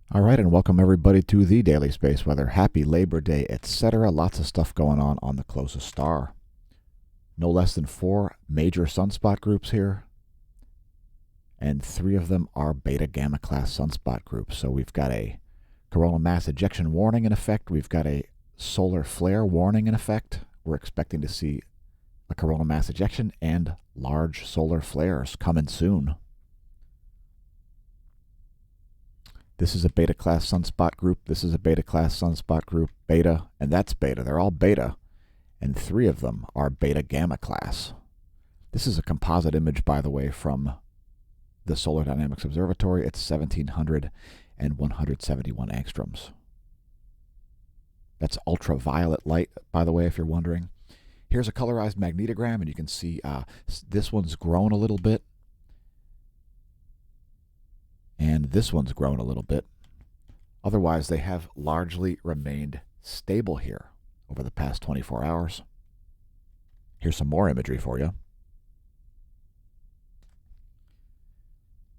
All right, and welcome everybody to the Daily Space Weather. Happy Labor Day, etc. Lots of stuff going on the closest star. No less than 4 major sunspot groups here, and 3 of them are beta-gamma class sunspot groups. So we've got a coronal mass ejection warning in effect. We've got a solar flare warning in effect. We're expecting to see a coronal mass ejection and large solar flares coming soon. This is a beta class sunspot group. This is a beta class sunspot group. Beta, and that's beta. They're all beta. And 3 of them are beta gamma class. This is a composite image, by the way, from the Solar Dynamics Observatory. It's 1700 and 171 angstroms. That's ultraviolet light, by the way, if you're wondering. Here's a colorized magnetogram, and you can see this one's grown a little bit. And this one's grown a little bit. Otherwise, they have largely remained stable here over the past 24 hours. Here's some more imagery for you.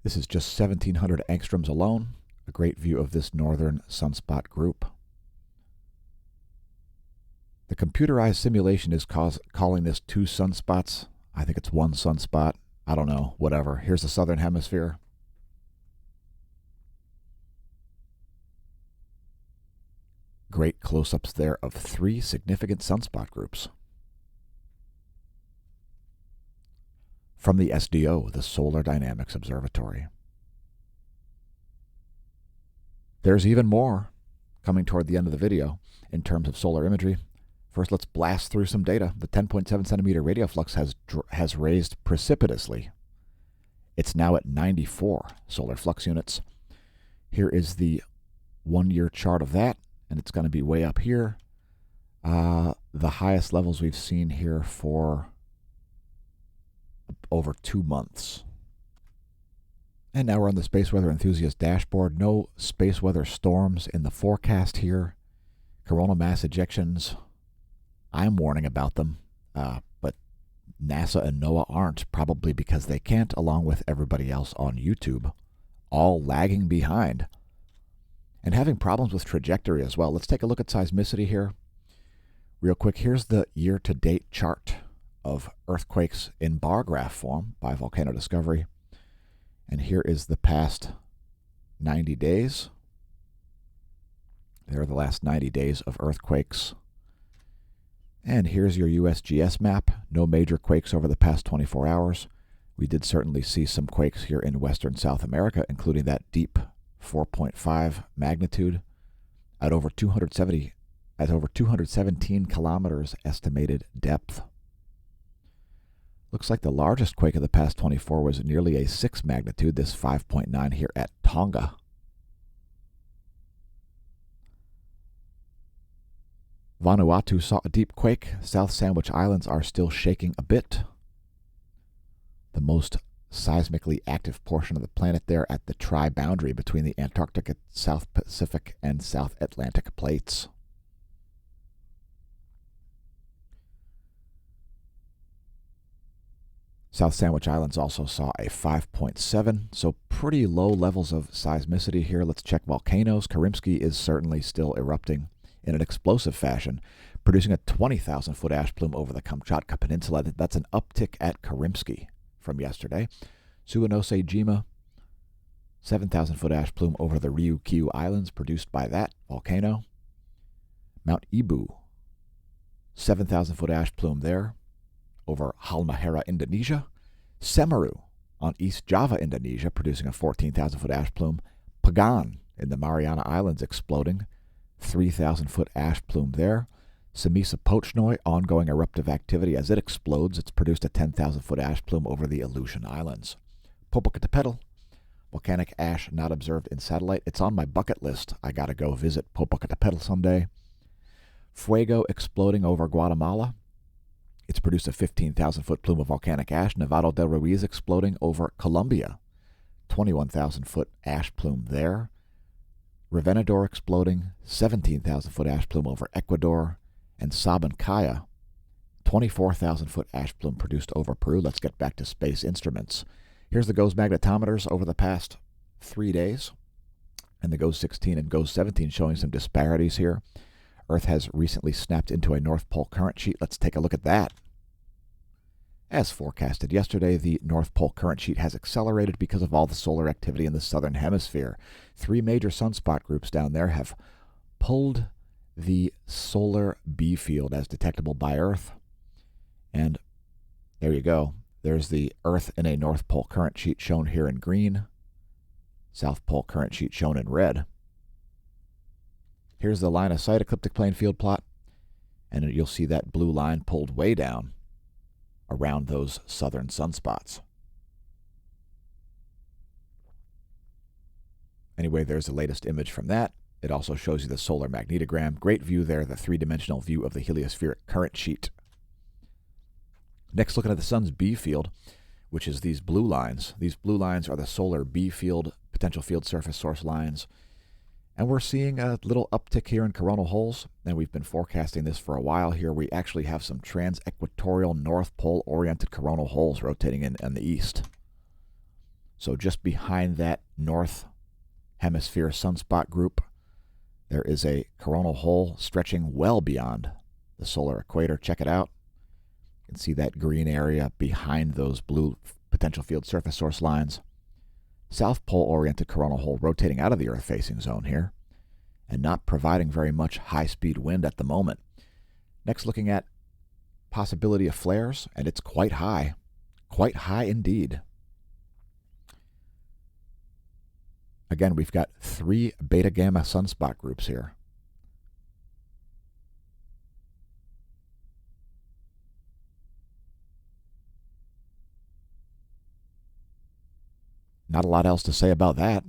This is just 1700 angstroms alone, a great view of this northern sunspot group. The computerized simulation is calling this 2 sunspots. I think it's 1 sunspot. I don't know, whatever. Here's the southern hemisphere. Great close-ups there of 3 significant sunspot groups. From the SDO, the Solar Dynamics Observatory. There's even more coming toward the end of the video in terms of solar imagery. First, let's blast through some data. The 10.7 centimeter radio flux has raised precipitously. It's now at 94 solar flux units. Here is the 1-year chart of that. And it's going to be way up here. The highest levels we've seen here for over 2 months. And now we're on the Space Weather Enthusiast dashboard. No space weather storms in the forecast here. Coronal mass ejections, I'm warning about them. But NASA and NOAA aren't, probably because they can't, along with everybody else on YouTube, all lagging behind. And having problems with trajectory as well. Let's take a look at seismicity here. Real quick, here's the year-to-date chart of earthquakes in bar graph form by Volcano Discovery. And here is the past 90 days. There are the last 90 days of earthquakes. And here's your USGS map. No major quakes over the past 24 hours. We did certainly see some quakes here in Western South America, including that deep 4.5 magnitude at over 217 kilometers estimated depth. Looks like the largest quake of the past 24 was nearly a 6 magnitude, this 5.9 here at Tonga. Vanuatu saw a deep quake. South Sandwich Islands are still shaking a bit. The most seismically active portion of the planet there at the tri-boundary between the Antarctic, South Pacific, and South Atlantic plates. South Sandwich Islands also saw a 5.7, so pretty low levels of seismicity here. Let's check volcanoes. Karimsky is certainly still erupting in an explosive fashion, producing a 20,000-foot ash plume over the Kamchatka Peninsula. That's an uptick at Karimsky from yesterday. Suwanose Jima, 7,000-foot ash plume over the Ryukyu Islands produced by that volcano. Mount Ibu, 7,000-foot ash plume there over Halmahera, Indonesia. Semeru on East Java, Indonesia, producing a 14,000-foot ash plume. Pagan in the Mariana Islands exploding, 3,000-foot ash plume there. Samisa Pochnoi, ongoing eruptive activity as it explodes. It's produced a 10,000-foot ash plume over the Aleutian Islands. Popocatépetl, volcanic ash not observed in satellite. It's on my bucket list. I gotta go visit Popocatépetl someday. Fuego exploding over Guatemala. It's produced a 15,000-foot plume of volcanic ash. Nevado del Ruiz exploding over Colombia. 21,000-foot ash plume there. Revenador exploding, 17,000-foot ash plume over Ecuador. And Sabancaya, 24,000-foot ash plume produced over Peru. Let's get back to space instruments. Here's the GOES magnetometers over the past 3 days. And the GOES 16 and GOES 17 showing some disparities here. Earth has recently snapped into a North Pole current sheet. Let's take a look at that. As forecasted yesterday, the North Pole current sheet has accelerated because of all the solar activity in the southern hemisphere. 3 major sunspot groups down there have pulled the solar B field as detectable by Earth. And there you go. There's the Earth in a North Pole current sheet shown here in green. South Pole current sheet shown in red. Here's the line of sight ecliptic plane field plot. And you'll see that blue line pulled way down around those southern sunspots. Anyway, there's the latest image from that. It also shows you the solar magnetogram. Great view there, the 3-dimensional view of the heliospheric current sheet. Next, looking at the sun's B field, which is these blue lines. These blue lines are the solar B field, potential field surface source lines. And we're seeing a little uptick here in coronal holes, and we've been forecasting this for a while here. We actually have some trans-equatorial North Pole-oriented coronal holes rotating in the east. So just behind that North Hemisphere sunspot group, there is a coronal hole stretching well beyond the solar equator. Check it out. You can see that green area behind those blue potential field surface source lines. South Pole-oriented coronal hole rotating out of the Earth-facing zone here and not providing very much high-speed wind at the moment. Next, looking at possibility of flares, and it's quite high indeed. Again, we've got 3 beta-gamma sunspot groups here. Not a lot else to say about that,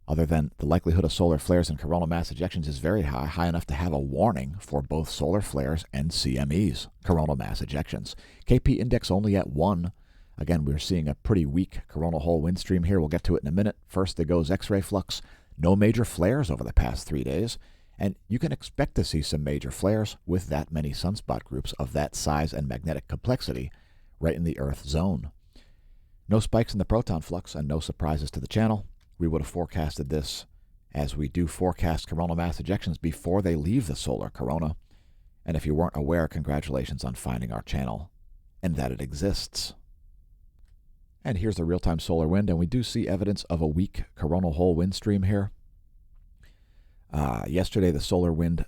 other than the likelihood of solar flares and coronal mass ejections is very high, high enough to have a warning for both solar flares and CMEs, coronal mass ejections. KP index only at 1. Again, we're seeing a pretty weak coronal hole wind stream here. We'll get to it in a minute. First, there goes X-ray flux. No major flares over the past 3 days, and you can expect to see some major flares with that many sunspot groups of that size and magnetic complexity right in the Earth zone. No spikes in the proton flux and no surprises to the channel. We would have forecasted this as we do forecast coronal mass ejections before they leave the solar corona. And if you weren't aware, congratulations on finding our channel and that it exists. And here's the real-time solar wind, and we do see evidence of a weak coronal hole wind stream here. Yesterday, the solar wind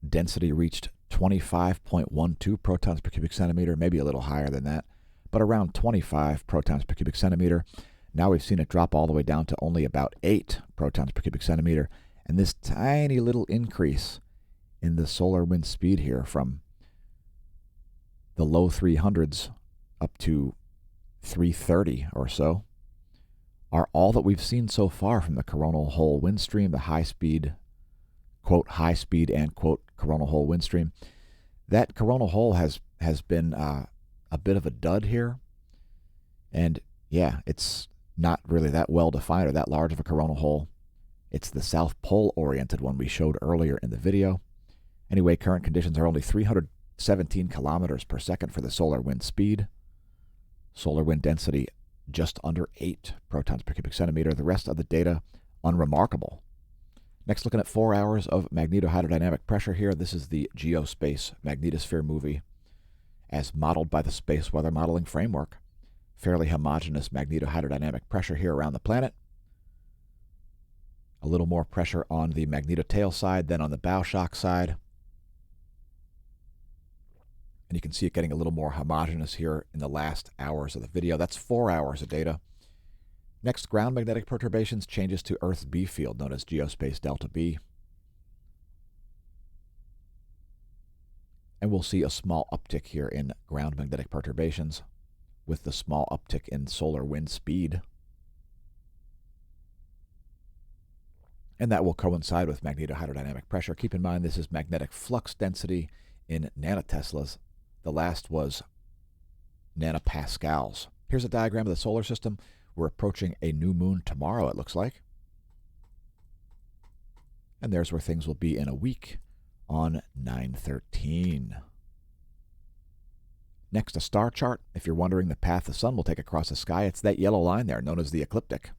density reached 25.12 protons per cubic centimeter, maybe a little higher than that, but around 25 protons per cubic centimeter. Now we've seen it drop all the way down to only about 8 protons per cubic centimeter, and this tiny little increase in the solar wind speed here from the low 300s up to 330 or so are all that we've seen so far from the coronal hole wind stream, the high speed, quote, high speed and quote, coronal hole wind stream. That coronal hole has been a bit of a dud here. And yeah, it's not really that well defined or that large of a coronal hole. It's the South Pole oriented one we showed earlier in the video. Anyway, current conditions are only 317 kilometers per second for the solar wind speed. Solar wind density just under 8 protons per cubic centimeter. The rest of the data unremarkable. Next, looking at 4 hours of magnetohydrodynamic pressure here. This is the geospace magnetosphere movie as modeled by the Space Weather Modeling Framework. Fairly homogeneous magnetohydrodynamic pressure here around the planet. A little more pressure on the magnetotail side than on the bow shock side. And you can see it getting a little more homogeneous here in the last hours of the video. That's 4 hours of data. Next, ground magnetic perturbations changes to Earth's B field, known as geospace delta B. And we'll see a small uptick here in ground magnetic perturbations with the small uptick in solar wind speed. And that will coincide with magnetohydrodynamic pressure. Keep in mind this is magnetic flux density in nanoteslas. The last was nanopascals. Here's a diagram of the solar system. We're approaching a new moon tomorrow, it looks like. And there's where things will be in a week on 9/13. Next, a star chart. If you're wondering the path the sun will take across the sky, it's that yellow line there, known as the ecliptic.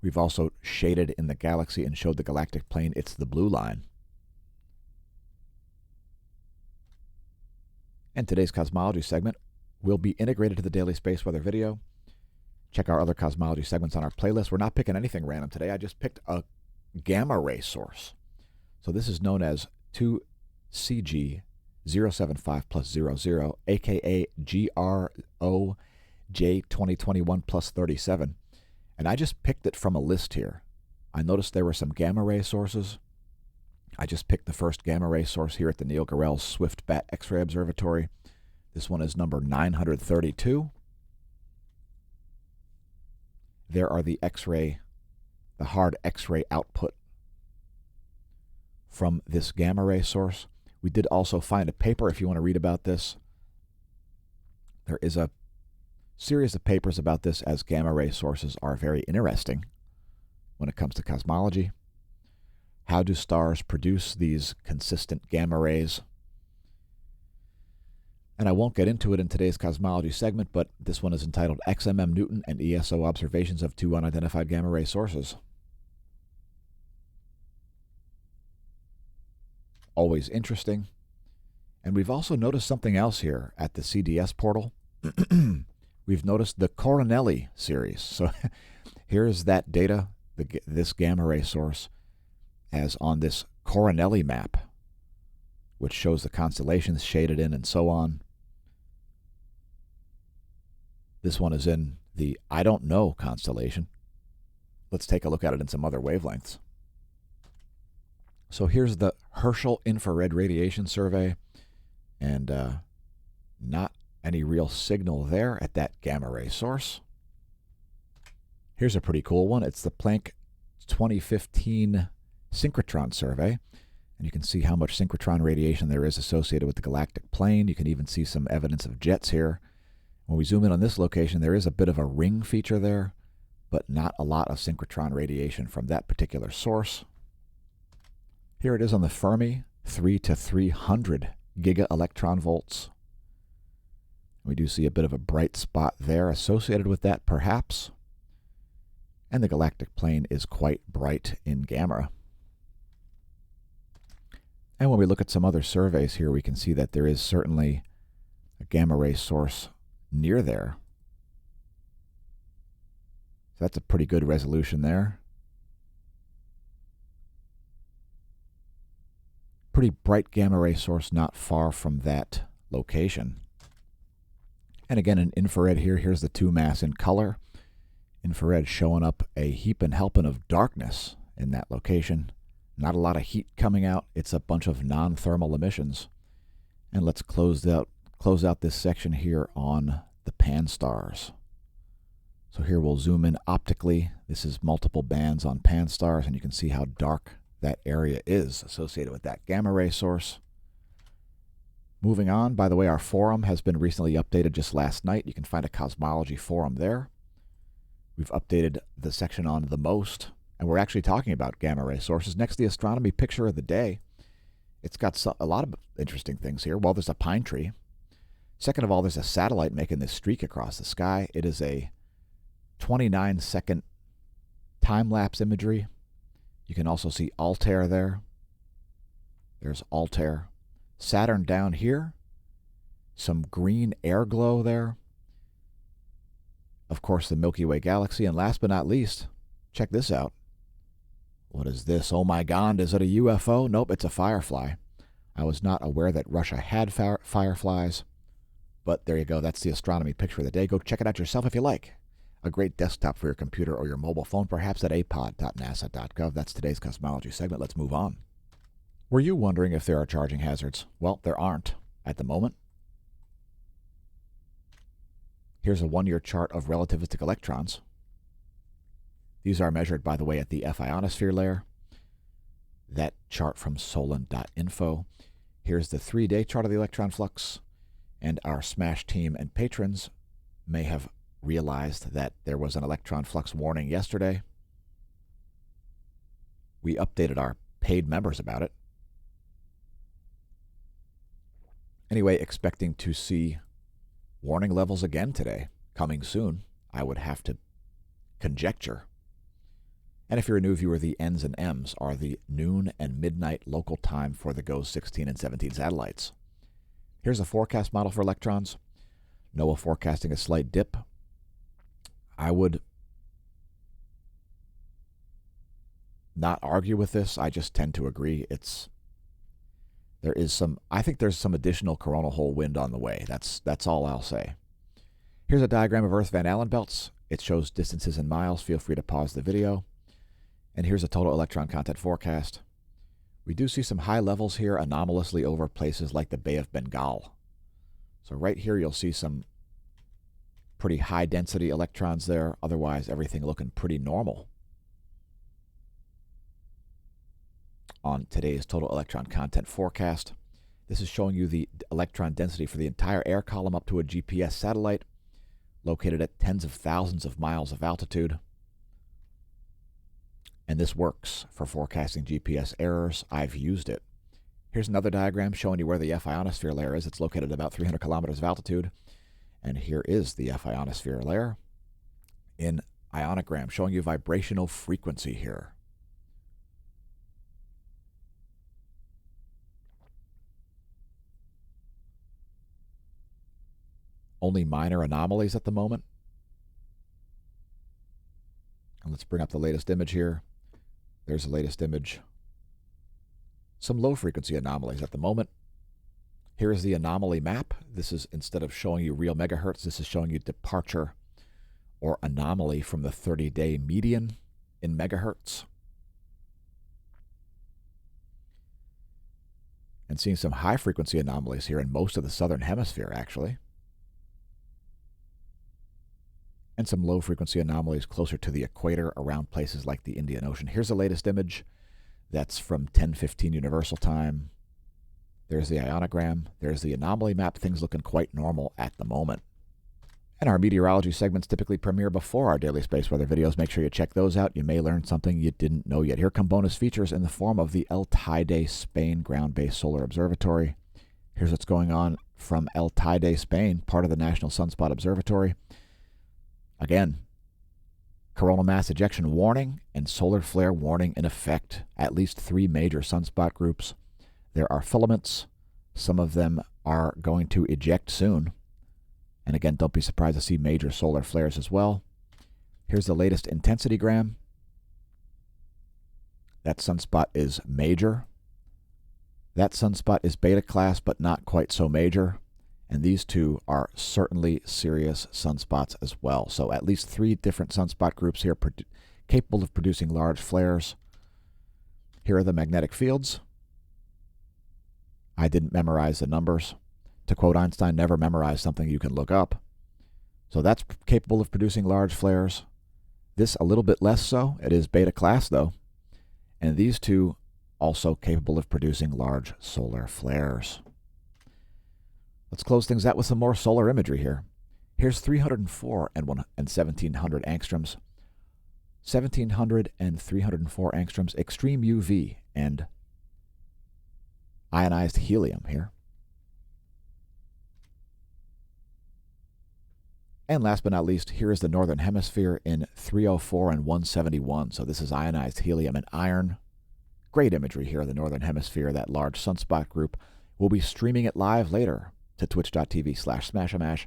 We've also shaded in the galaxy and showed the galactic plane. It's the blue line. And today's cosmology segment will be integrated to the daily space weather video. Check our other cosmology segments on our playlist. We're not picking anything random today. I just picked a gamma ray source. So this is known as 2CG075+00, aka GROJ2021+37. And I just picked it from a list here. I noticed there were some gamma ray sources. I just picked the first gamma ray source here at the Neil Gorell Swift Bat X-ray Observatory. This one is number 932. There are the hard X-ray output from this gamma ray source. We did also find a paper if you want to read about this. There is a series of papers about this, as gamma ray sources are very interesting when it comes to cosmology. How do stars produce these consistent gamma rays? And I won't get into it in today's cosmology segment, but this one is entitled XMM Newton and ESO Observations of Two Unidentified Gamma Ray Sources. Always interesting. And we've also noticed something else here at the CDS portal. We've noticed the Coronelli series. So here's that data, this gamma ray source, as on this Coronelli map, which shows the constellations shaded in and so on. This one is in the I don't know constellation. Let's take a look at it in some other wavelengths. So here's the Herschel infrared radiation survey, and not any real signal there at that gamma ray source. Here's a pretty cool one. It's the Planck 2015 Synchrotron survey, and you can see how much synchrotron radiation there is associated with the galactic plane. You can even see some evidence of jets here. When we zoom in on this location, there is a bit of a ring feature there, but not a lot of synchrotron radiation from that particular source. Here it is on the Fermi, 3 to 300 giga electron volts. We do see a bit of a bright spot there associated with that, perhaps. And the galactic plane is quite bright in gamma. And when we look at some other surveys here, we can see that there is certainly a gamma ray source near there. So that's a pretty good resolution there. Pretty bright gamma ray source not far from that location. And again, in infrared here, here's the two mass in color. Infrared showing up a heap and helping of darkness in that location. Not a lot of heat coming out. It's a bunch of non-thermal emissions. And let's close out this section here on the pan stars. So here we'll zoom in optically. This is multiple bands on pan stars, and you can see how dark that area is associated with that gamma ray source. Moving on, by the way, our forum has been recently updated just last night. You can find a cosmology forum there. We've updated the section on the most, and we're actually talking about gamma ray sources. Next, the astronomy picture of the day. It's got a lot of interesting things here. Well, there's a pine tree. Second of all, there's a satellite making this streak across the sky. It is a 29-second time-lapse imagery. You can also see Altair there. There's Altair. Saturn down here. Some green air glow there. Of course, the Milky Way galaxy. And last but not least, check this out. What is this? Oh my God, is it a UFO? Nope, it's a firefly. I was not aware that Russia had fireflies. But there you go. That's the astronomy picture of the day. Go check it out yourself if you like. A great desktop for your computer or your mobile phone, perhaps at apod.nasa.gov. That's today's cosmology segment. Let's move on. Were you wondering if there are charging hazards? Well, there aren't at the moment. Here's a one-year chart of relativistic electrons. These are measured, by the way, at the F ionosphere layer. That chart from solon.info. Here's the 3-day chart of the electron flux. And our smAsh team and patrons may have realized that there was an electron flux warning yesterday. We updated our paid members about it. Anyway, expecting to see warning levels again today, coming soon. I would have to conjecture. And if you're a new viewer, the N's and M's are the noon and midnight local time for the GOES 16 and 17 satellites. Here's a forecast model for electrons. NOAA forecasting a slight dip. I would not argue with this. I just tend to agree. I think there's some additional coronal hole wind on the way. That's all I'll say. Here's a diagram of Earth Van Allen belts. It shows distances in miles. Feel free to pause the video. And here's a total electron content forecast. We do see some high levels here anomalously over places like the Bay of Bengal. So right here you'll see some pretty high density electrons there. Otherwise, everything looking pretty normal on today's total electron content forecast. This is showing you the electron density for the entire air column up to a GPS satellite located at tens of thousands of miles of altitude. And this works for forecasting GPS errors. I've used it. Here's another diagram showing you where the F ionosphere layer is. It's located at about 300 kilometers of altitude. And here is the F ionosphere layer in ionogram, showing you vibrational frequency here. Only minor anomalies at the moment. And let's bring up the latest image here. There's the latest image. Some low frequency anomalies at the moment. Here is the anomaly map. This is, instead of showing you real megahertz, this is showing you departure or anomaly from the 30-day median in megahertz. And seeing some high frequency anomalies here in most of the southern hemisphere, actually. And some low frequency anomalies closer to the equator around places like the Indian Ocean. Here's the latest image. That's from 10:15 Universal Time. There's the ionogram. There's the anomaly map. Things looking quite normal at the moment. And our meteorology segments typically premiere before our daily space weather videos. Make sure you check those out. You may learn something you didn't know yet. Here come bonus features in the form of the El Teide Spain ground-based solar observatory. Here's what's going on from El Teide, Spain, part of the National Sunspot Observatory. Again, coronal mass ejection warning and solar flare warning in effect. At least 3 major sunspot groups. There are filaments. Some of them are going to eject soon. And again, don't be surprised to see major solar flares as well. Here's the latest intensity gram. That sunspot is major. That sunspot is beta class, but not quite so major. And these two are certainly serious sunspots as well. So at least 3 different sunspot groups here capable of producing large flares. Here are the magnetic fields. I didn't memorize the numbers. To quote Einstein, never memorize something you can look up. So that's capable of producing large flares. This a little bit less so. It is beta class though. And these two also capable of producing large solar flares. Let's close things out with some more solar imagery here. Here's 304 and 1700 angstroms. 1700 and 304 angstroms, extreme UV and ionized helium here. And last but not least, here is the northern hemisphere in 304 and 171. So this is ionized helium and iron. Great imagery here in the northern hemisphere, that large sunspot group. We'll be streaming it live later to twitch.tv/smAsho.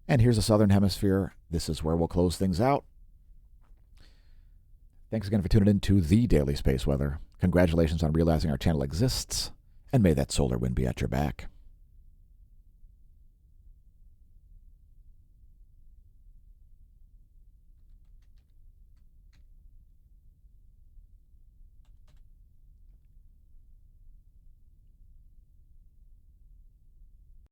And here's the southern hemisphere. This is where we'll close things out. Thanks again for tuning in to the Daily Space Weather. Congratulations on realizing our channel exists, and may that solar wind be at your back.